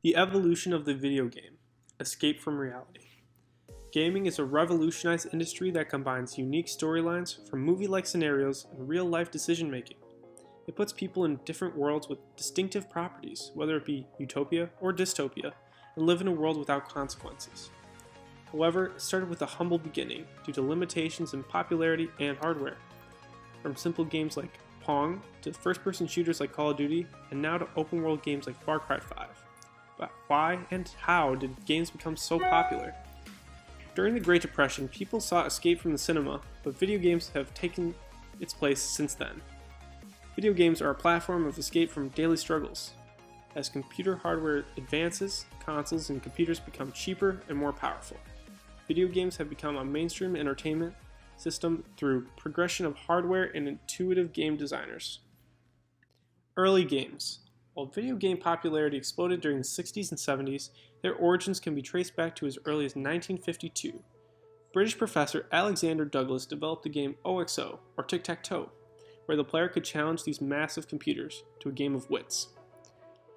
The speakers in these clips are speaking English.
The evolution of the video game. Escape from reality. Gaming is a revolutionized industry that combines unique storylines from movie-like scenarios and real-life decision-making. It puts people in different worlds with distinctive properties, whether it be utopia or dystopia, and live in a world without consequences. However, it started with a humble beginning due to limitations in popularity and hardware. From simple games like Pong to first-person shooters like Call of Duty, and now to open-world games like Far Cry 5. But why and how did games become so popular? During the Great Depression, people sought escape from the cinema, but video games have taken its place since then. Video games are a platform of escape from daily struggles. As computer hardware advances, consoles and computers become cheaper and more powerful. Video games have become a mainstream entertainment system through progression of hardware and intuitive game designers. Early games. While video game popularity exploded during the 60s and 70s, their origins can be traced back to as early as 1952. British professor Alexander Douglas developed the game OXO, or Tic-Tac-Toe, where the player could challenge these massive computers to a game of wits.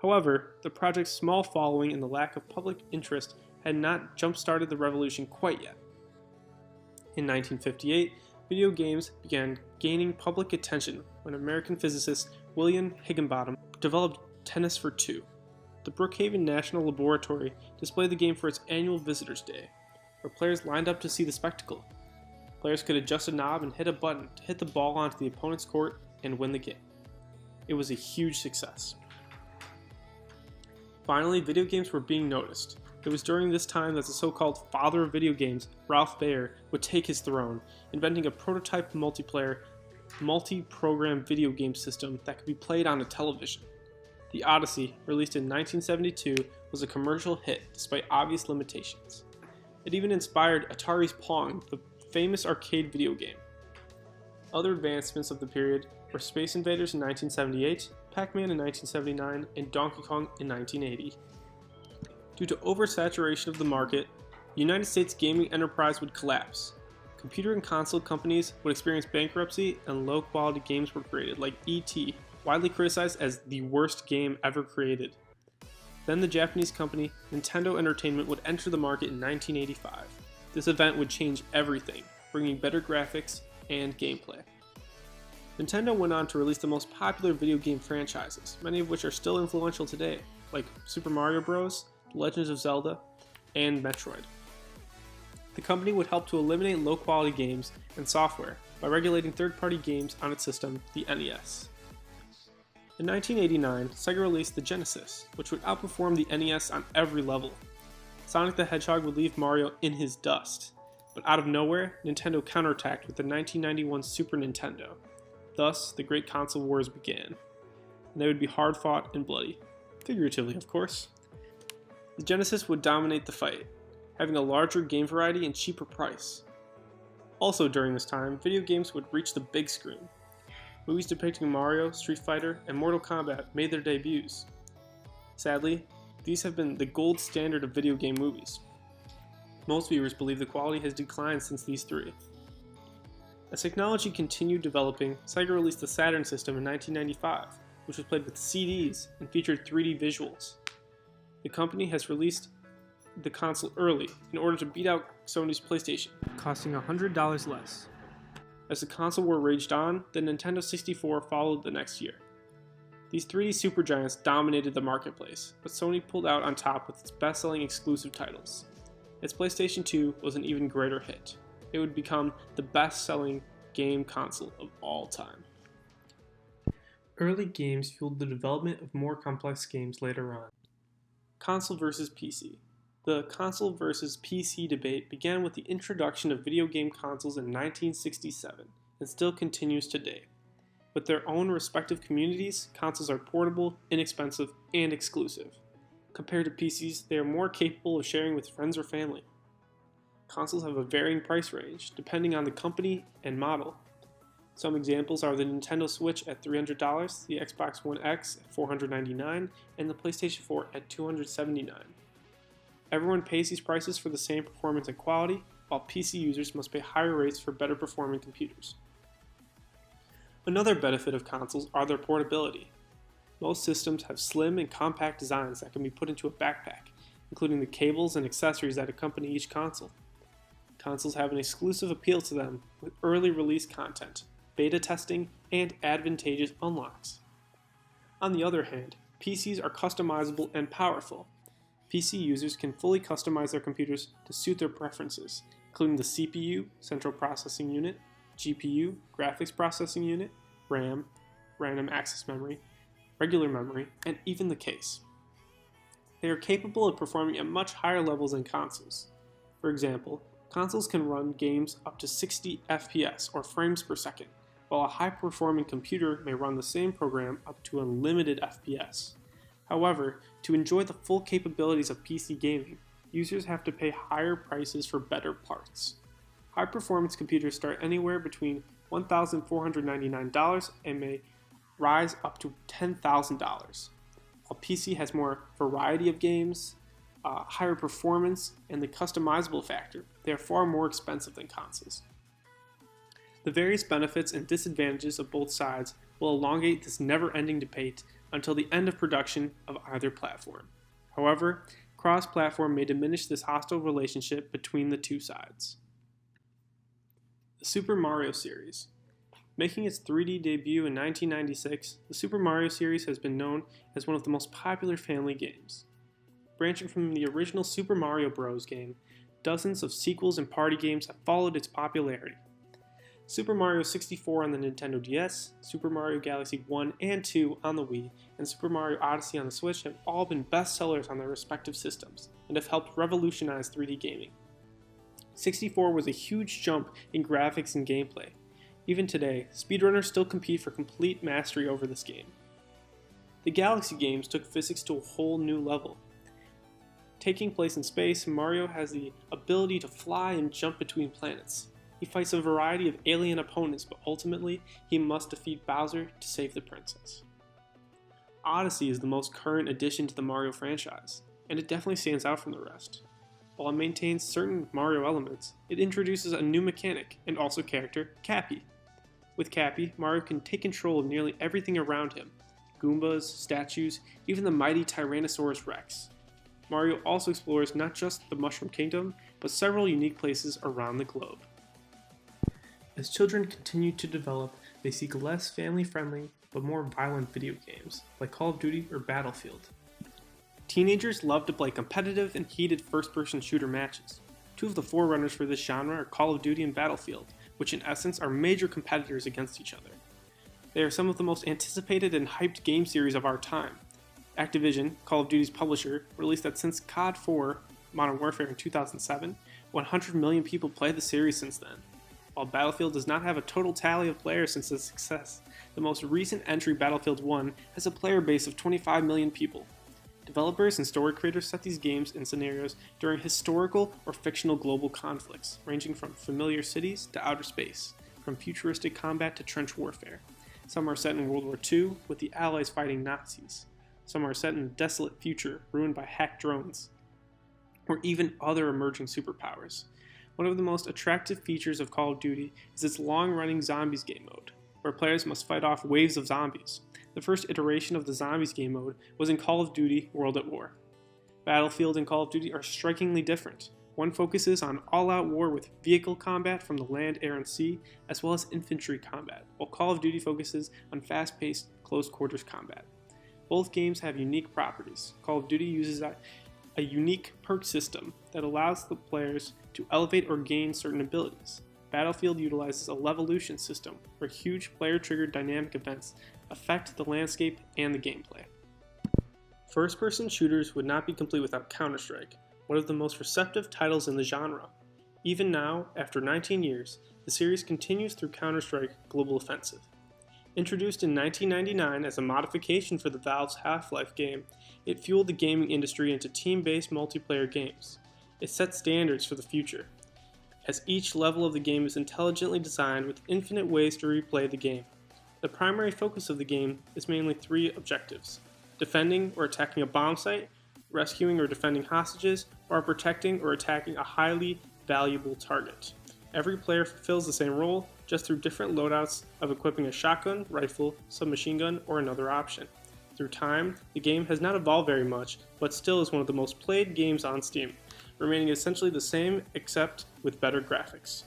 However, the project's small following and the lack of public interest had not jump-started the revolution quite yet. In 1958, video games began gaining public attention when American physicist William Higginbotham developed Tennis for Two. The Brookhaven National Laboratory displayed the game for its annual Visitors' Day, where players lined up to see the spectacle. Players could adjust a knob and hit a button to hit the ball onto the opponent's court and win the game. It was a huge success. Finally, video games were being noticed. It was during this time that the so-called father of video games, Ralph Baer, would take his throne, inventing a prototype multiplayer, multi-program video game system that could be played on a television. The Odyssey, released in 1972, was a commercial hit despite obvious limitations. It even inspired Atari's Pong, the famous arcade video game. Other advancements of the period were Space Invaders in 1978, Pac-Man in 1979, and Donkey Kong in 1980. Due to oversaturation of the market, the United States gaming enterprise would collapse. Computer and console companies would experience bankruptcy, and low-quality games were created, like E.T., widely criticized as the worst game ever created. Then the Japanese company Nintendo Entertainment would enter the market in 1985. This event would change everything, bringing better graphics and gameplay. Nintendo went on to release the most popular video game franchises, many of which are still influential today, like Super Mario Bros., The Legend of Zelda, and Metroid. The company would help to eliminate low-quality games and software by regulating third-party games on its system, the NES. In 1989, Sega released the Genesis, which would outperform the NES on every level. Sonic the Hedgehog would leave Mario in his dust, but out of nowhere, Nintendo counterattacked with the 1991 Super Nintendo. Thus, the Great Console Wars began, and they would be hard-fought and bloody, figuratively of course. The Genesis would dominate the fight, having a larger game variety and cheaper price. Also during this time, video games would reach the big screen. Movies depicting Mario, Street Fighter, and Mortal Kombat made their debuts. Sadly, these have been the gold standard of video game movies. Most viewers believe the quality has declined since these three. As technology continued developing, Sega released the Saturn system in 1995, which was played with CDs and featured 3D visuals. The company has released the console early in order to beat out Sony's PlayStation, costing $100 less. As the console war raged on, the Nintendo 64 followed the next year. These 3D supergiants dominated the marketplace, but Sony pulled out on top with its best-selling exclusive titles. Its PlayStation 2 was an even greater hit. It would become the best-selling game console of all time. Early games fueled the development of more complex games later on. Console versus PC. The console versus PC debate began with the introduction of video game consoles in 1967 and still continues today. With their own respective communities, consoles are portable, inexpensive, and exclusive. Compared to PCs, they are more capable of sharing with friends or family. Consoles have a varying price range, depending on the company and model. Some examples are the Nintendo Switch at $300, the Xbox One X at $499, and the PlayStation 4 at $279. Everyone pays these prices for the same performance and quality, while PC users must pay higher rates for better performing computers. Another benefit of consoles are their portability. Most systems have slim and compact designs that can be put into a backpack, including the cables and accessories that accompany each console. Consoles have an exclusive appeal to them with early release content, beta testing, and advantageous unlocks. On the other hand, PCs are customizable and powerful. PC users can fully customize their computers to suit their preferences, including the CPU, Central Processing Unit, GPU, Graphics Processing Unit, RAM, Random Access Memory, regular memory, and even the case. They are capable of performing at much higher levels than consoles. For example, consoles can run games up to 60 FPS or frames per second, while a high-performing computer may run the same program up to unlimited FPS. However, to enjoy the full capabilities of PC gaming, users have to pay higher prices for better parts. High-performance computers start anywhere between $1,499 and may rise up to $10,000. While PC has more variety of games, higher performance, and the customizable factor, they are far more expensive than consoles. The various benefits and disadvantages of both sides will elongate this never-ending debate until the end of production of either platform. However, cross-platform may diminish this hostile relationship between the two sides. The Super Mario series. Making its 3D debut in 1996, the Super Mario series has been known as one of the most popular family games. Branching from the original Super Mario Bros. Game, dozens of sequels and party games have followed its popularity. Super Mario 64 on the Nintendo DS, Super Mario Galaxy 1 and 2 on the Wii, and Super Mario Odyssey on the Switch have all been bestsellers on their respective systems, and have helped revolutionize 3D gaming. 64 was a huge jump in graphics and gameplay. Even today, speedrunners still compete for complete mastery over this game. The Galaxy games took physics to a whole new level. Taking place in space, Mario has the ability to fly and jump between planets. He fights a variety of alien opponents, but ultimately, he must defeat Bowser to save the princess. Odyssey is the most current addition to the Mario franchise, and it definitely stands out from the rest. While it maintains certain Mario elements, it introduces a new mechanic and also character, Cappy. With Cappy, Mario can take control of nearly everything around him: Goombas, statues, even the mighty Tyrannosaurus Rex. Mario also explores not just the Mushroom Kingdom, but several unique places around the globe. As children continue to develop, they seek less family-friendly, but more violent video games, like Call of Duty or Battlefield. Teenagers love to play competitive and heated first-person shooter matches. Two of the forerunners for this genre are Call of Duty and Battlefield, which in essence are major competitors against each other. They are some of the most anticipated and hyped game series of our time. Activision, Call of Duty's publisher, released that since COD 4 Modern Warfare in 2007, 100 million people played the series since then. While Battlefield does not have a total tally of players since its success, the most recent entry, Battlefield 1, has a player base of 25 million people. Developers and story creators set these games and scenarios during historical or fictional global conflicts, ranging from familiar cities to outer space, from futuristic combat to trench warfare. Some are set in World War II, with the Allies fighting Nazis. Some are set in a desolate future, ruined by hacked drones, or even other emerging superpowers. One of the most attractive features of Call of Duty is its long-running Zombies game mode, where players must fight off waves of zombies. The first iteration of the Zombies game mode was in Call of Duty World at War. Battlefield and Call of Duty are strikingly different. One focuses on all-out war with vehicle combat from the land, air, and sea, as well as infantry combat, while Call of Duty focuses on fast-paced, close-quarters combat. Both games have unique properties. Call of Duty uses a unique perk system that allows the players to elevate or gain certain abilities. Battlefield utilizes a levolution system, where huge player-triggered dynamic events affect the landscape and the gameplay. First-person shooters would not be complete without Counter-Strike, one of the most receptive titles in the genre. Even now, after 19 years, the series continues through Counter-Strike Global Offensive. Introduced in 1999 as a modification for the Valve's Half-Life game, it fueled the gaming industry into team-based multiplayer games. It set standards for the future, as each level of the game is intelligently designed with infinite ways to replay the game. The primary focus of the game is mainly three objectives: defending or attacking a bomb site, rescuing or defending hostages, or protecting or attacking a highly valuable target. Every player fulfills the same role, just through different loadouts of equipping a shotgun, rifle, submachine gun, or another option. Through time, the game has not evolved very much, but still is one of the most played games on Steam, remaining essentially the same except with better graphics.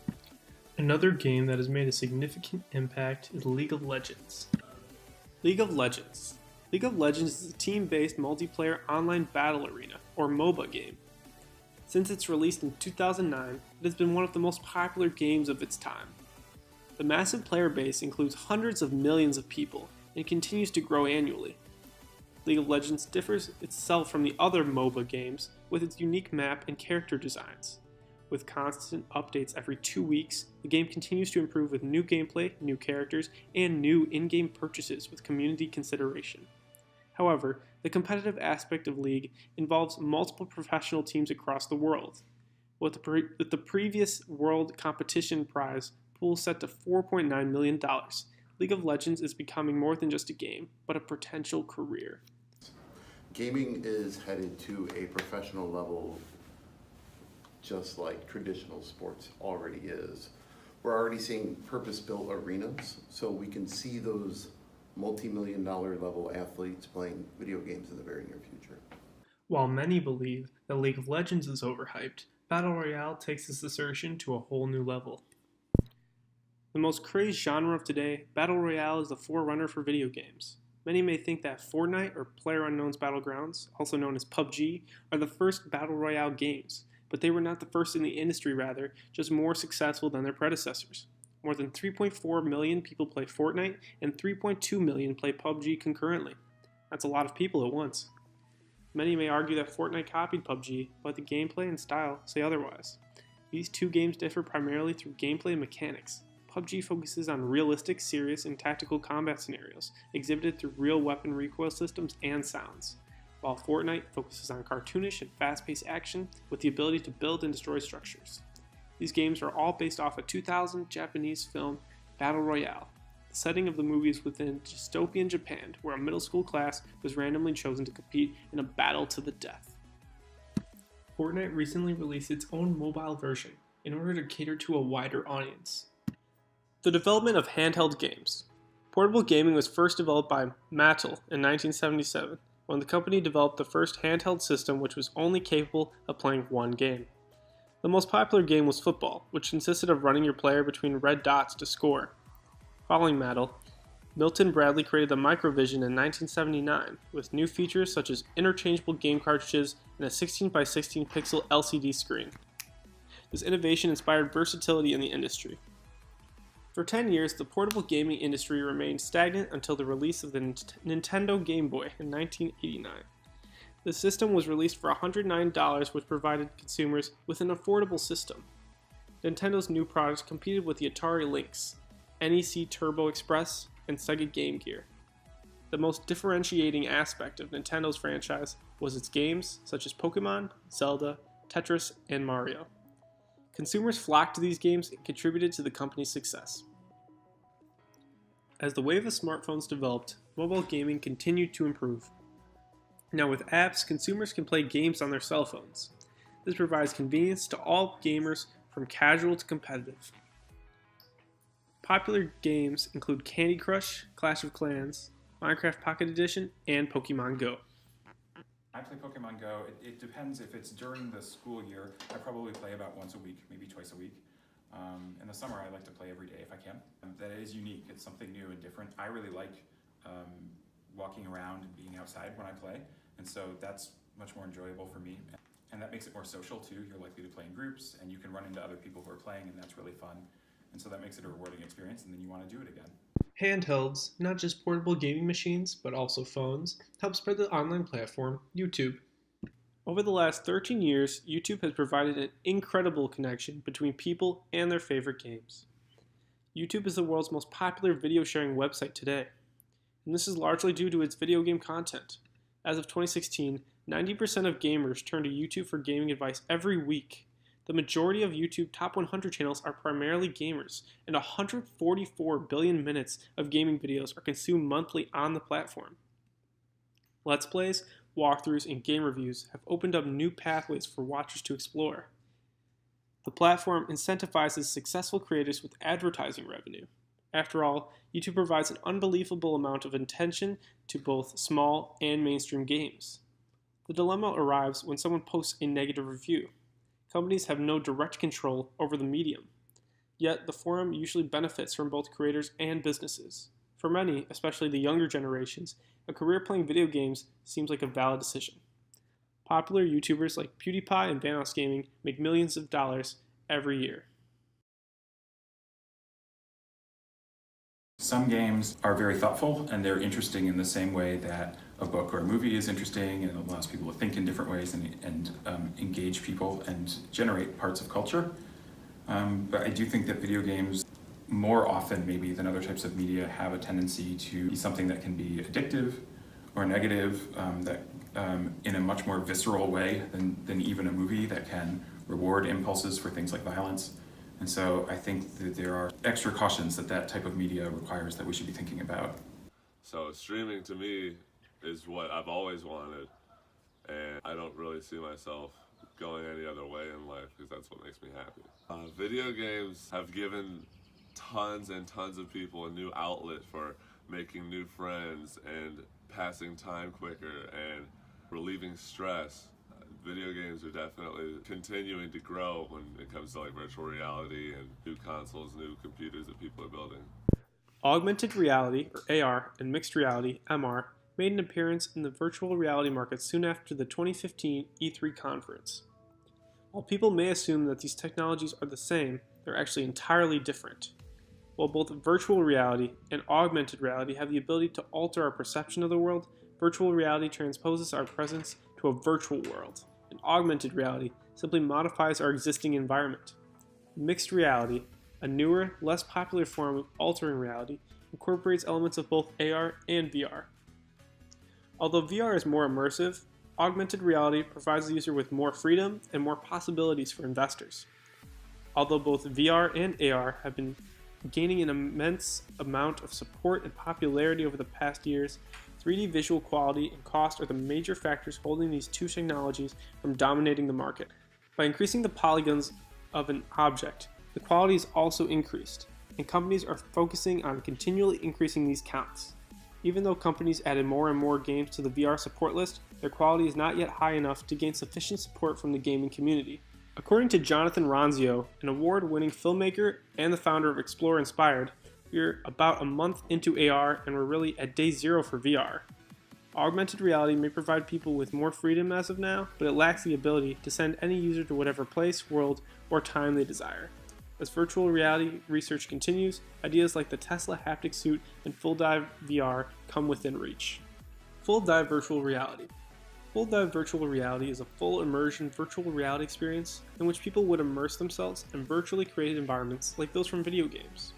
Another game that has made a significant impact is League of Legends. League of Legends. League of Legends is a team-based multiplayer online battle arena, or MOBA game. Since its release in 2009, it has been one of the most popular games of its time. The massive player base includes hundreds of millions of people and continues to grow annually. League of Legends differs itself from the other MOBA games with its unique map and character designs. With constant updates every 2 weeks, the game continues to improve with new gameplay, new characters, and new in-game purchases with community consideration. However, the competitive aspect of League involves multiple professional teams across the world. With the previous world competition prize pool set to $4.9 million, League of Legends is becoming more than just a game, but a potential career. Gaming is headed to a professional level just like traditional sports already is. We're already seeing purpose-built arenas, so we can see those multi-million-dollar level athletes playing video games in the very near future. While many believe that League of Legends is overhyped, Battle Royale takes this assertion to a whole new level. The most crazed genre of today, Battle Royale is the forerunner for video games. Many may think that Fortnite or PlayerUnknown's Battlegrounds, also known as PUBG, are the first Battle Royale games, but they were not the first in the industry, rather, just more successful than their predecessors. More than 3.4 million people play Fortnite, and 3.2 million play PUBG concurrently. That's a lot of people at once. Many may argue that Fortnite copied PUBG, but the gameplay and style say otherwise. These two games differ primarily through gameplay mechanics. PUBG focuses on realistic, serious, and tactical combat scenarios, exhibited through real weapon recoil systems and sounds, while Fortnite focuses on cartoonish and fast-paced action with the ability to build and destroy structures. These games are all based off a 2000 Japanese film, Battle Royale. The setting of the movie is within dystopian Japan, where a middle school class was randomly chosen to compete in a battle to the death. Fortnite recently released its own mobile version in order to cater to a wider audience. The development of handheld games. Portable gaming was first developed by Mattel in 1977, when the company developed the first handheld system which was only capable of playing one game. The most popular game was football, which consisted of running your player between red dots to score. Following Mattel, Milton Bradley created the Microvision in 1979 with new features such as interchangeable game cartridges and a 16x16 pixel LCD screen. This innovation inspired versatility in the industry. For 10 years, the portable gaming industry remained stagnant until the release of the Nintendo Game Boy in 1989. The system was released for $109, which provided consumers with an affordable system. Nintendo's new products competed with the Atari Lynx, NEC Turbo Express, and Sega Game Gear. The most differentiating aspect of Nintendo's franchise was its games such as Pokemon, Zelda, Tetris, and Mario. Consumers flocked to these games and contributed to the company's success. As the wave of smartphones developed, mobile gaming continued to improve. Now with apps, consumers can play games on their cell phones. This provides convenience to all gamers from casual to competitive. Popular games include Candy Crush, Clash of Clans, Minecraft Pocket Edition, and Pokemon Go. I play Pokemon Go. It depends if it's during the school year. I probably play about once a week, maybe twice a week. In the summer, I like to play every day if I can. That is unique. It's something new and different. I really like walking around and being outside when I play, and so that's much more enjoyable for me. And that makes it more social too. You're likely to play in groups, and you can run into other people who are playing, and that's really fun. And so that makes it a rewarding experience, and then you want to do it again. Handhelds, not just portable gaming machines, but also phones, help spread the online platform, YouTube. Over the last 13 years, YouTube has provided an incredible connection between people and their favorite games. YouTube is the world's most popular video sharing website today, and this is largely due to its video game content. As of 2016, 90% of gamers turn to YouTube for gaming advice every week. The majority of YouTube Top 100 channels are primarily gamers, and 144 billion minutes of gaming videos are consumed monthly on the platform. Let's Plays, walkthroughs, and game reviews have opened up new pathways for watchers to explore. The platform incentivizes successful creators with advertising revenue. After all, YouTube provides an unbelievable amount of attention to both small and mainstream games. The dilemma arrives when someone posts a negative review. Companies have no direct control over the medium. Yet, the forum usually benefits from both creators and businesses. For many, especially the younger generations, a career playing video games seems like a valid decision. Popular YouTubers like PewDiePie and Vanoss Gaming make millions of dollars every year. Some games are very thoughtful and they're interesting in the same way that a book or a movie is interesting, and it allows people to think in different ways and engage people and generate parts of culture. But I do think that video games, more often maybe than other types of media, have a tendency to be something that can be addictive or negative, in a much more visceral way than even a movie that can reward impulses for things like violence. And so I think that there are extra cautions that type of media requires that we should be thinking about. So streaming to me is what I've always wanted, and I don't really see myself going any other way in life because that's what makes me happy. Video games have given tons and tons of people a new outlet for making new friends and passing time quicker and relieving stress. Video games are definitely continuing to grow when it comes to like virtual reality and new consoles, new computers that people are building. Augmented reality, or AR, and mixed reality, MR, made an appearance in the virtual reality market soon after the 2015 E3 conference. While people may assume that these technologies are the same, they're actually entirely different. While both virtual reality and augmented reality have the ability to alter our perception of the world, virtual reality transposes our presence to a virtual world, and augmented reality simply modifies our existing environment. Mixed reality, a newer, less popular form of altering reality, incorporates elements of both AR and VR. Although VR is more immersive, augmented reality provides the user with more freedom and more possibilities for investors. Although both VR and AR have been gaining an immense amount of support and popularity over the past years, 3D visual quality and cost are the major factors holding these two technologies from dominating the market. By increasing the polygons of an object, the quality is also increased, and companies are focusing on continually increasing these counts. Even though companies added more and more games to the VR support list, their quality is not yet high enough to gain sufficient support from the gaming community. According to Jonathan Ronzio, an award-winning filmmaker and the founder of Explore Inspired, we're about a month into AR and we're really at day zero for VR. Augmented reality may provide people with more freedom as of now, but it lacks the ability to send any user to whatever place, world, or time they desire. As virtual reality research continues, ideas like the Tesla haptic suit and full dive VR come within reach. Full dive virtual reality. Full dive virtual reality is a full immersion virtual reality experience in which people would immerse themselves in virtually created environments like those from video games.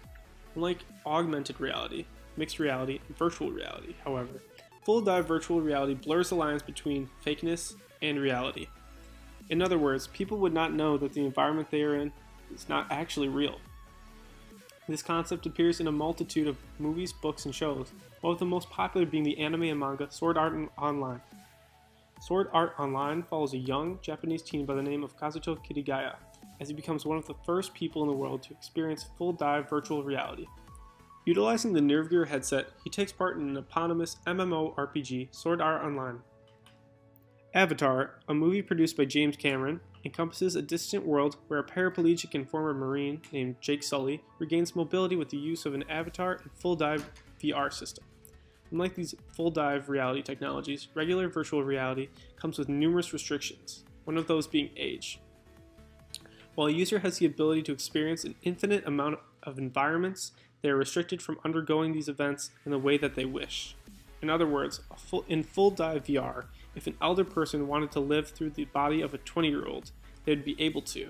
Unlike augmented reality, mixed reality, and virtual reality, however, full dive virtual reality blurs the lines between fakeness and reality. In other words, people would not know that the environment they are in is not actually real. This concept appears in a multitude of movies, books, and shows, one of the most popular being the anime and manga Sword Art Online. Sword Art Online follows a young Japanese teen by the name of Kazuto Kirigaya, as he becomes one of the first people in the world to experience full dive virtual reality. Utilizing the Nerve Gear headset, he takes part in an eponymous MMORPG, Sword Art Online. Avatar, a movie produced by James Cameron, encompasses a distant world where a paraplegic and former Marine named Jake Sully regains mobility with the use of an avatar and full dive VR system. Unlike these full dive reality technologies, regular virtual reality comes with numerous restrictions, one of those being age. While a user has the ability to experience an infinite amount of environments, they are restricted from undergoing these events in the way that they wish. In other words, in full dive VR, if an elder person wanted to live through the body of a 20-year-old, they would be able to.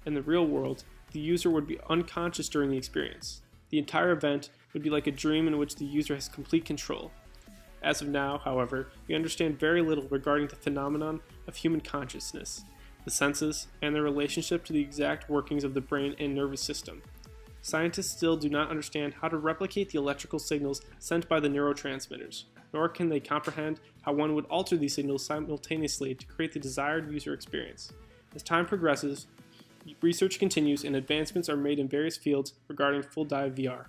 In the real world, the user would be unconscious during the experience. The entire event would be like a dream in which the user has complete control. As of now, however, we understand very little regarding the phenomenon of human consciousness, the senses, and their relationship to the exact workings of the brain and nervous system. Scientists still do not understand how to replicate the electrical signals sent by the neurotransmitters, nor can they comprehend how one would alter these signals simultaneously to create the desired user experience. As time progresses, research continues and advancements are made in various fields regarding full dive VR.